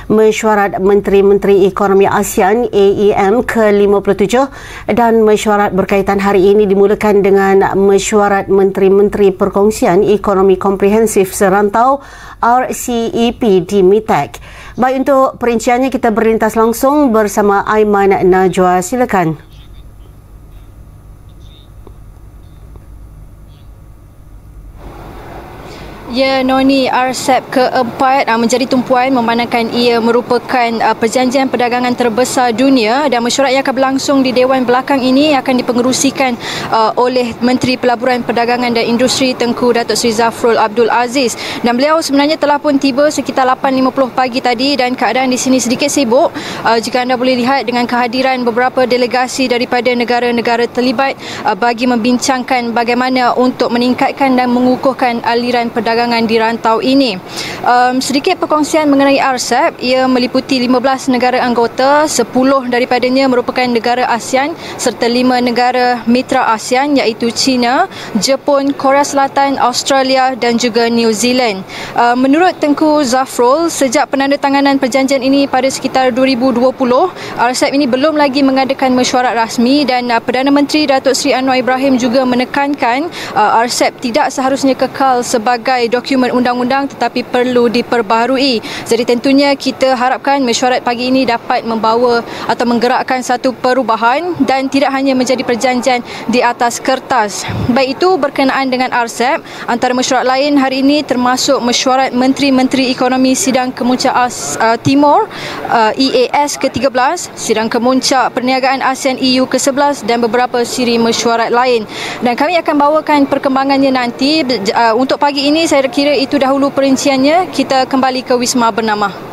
Mesyuarat Menteri-Menteri Ekonomi ASEAN AEM ke-57 dan mesyuarat berkaitan hari ini dimulakan dengan Mesyuarat Menteri-Menteri Perkongsian Ekonomi Komprehensif Serantau RCEP di MITEC. Baik, untuk perinciannya kita berlintas langsung bersama Aiman Najwa. Silakan. Ya, Noni, RCEP keempat menjadi tumpuan memandangkan ia merupakan perjanjian perdagangan terbesar dunia, dan mesyuarat yang akan berlangsung di Dewan belakang ini akan dipengerusikan oleh Menteri Pelaburan Perdagangan dan Industri Tengku Datuk Seri Zafrul Abdul Aziz, dan beliau sebenarnya telah pun tiba sekitar 8.50 pagi tadi, dan keadaan di sini sedikit sibuk jika anda boleh lihat dengan kehadiran beberapa delegasi daripada negara-negara terlibat bagi membincangkan bagaimana untuk meningkatkan dan mengukuhkan aliran perdagangan di rantau ini. Sedikit perkongsian mengenai RCEP, ia meliputi 15 negara anggota, 10 daripadanya merupakan negara ASEAN serta 5 negara mitra ASEAN iaitu China, Jepun, Korea Selatan, Australia dan juga New Zealand. Menurut Tengku Zafrul, sejak penandatanganan perjanjian ini pada sekitar 2020, RCEP ini belum lagi mengadakan mesyuarat rasmi, dan Perdana Menteri Datuk Seri Anwar Ibrahim juga menekankan RCEP tidak seharusnya kekal sebagai dokumen undang-undang tetapi perlu diperbaharui. Jadi tentunya kita harapkan mesyuarat pagi ini dapat membawa atau menggerakkan satu perubahan dan tidak hanya menjadi perjanjian di atas kertas. Baik itu berkenaan dengan RCEP, antara mesyuarat lain hari ini termasuk mesyuarat Menteri-Menteri Ekonomi Sidang Kemuncak Timur EAS ke-13, Sidang Kemuncak Perniagaan ASEAN EU ke-11 dan beberapa siri mesyuarat lain. Dan kami akan bawakan perkembangannya nanti. Untuk pagi ini saya kira itu dahulu perinciannya. Kita kembali ke Wisma Bernama.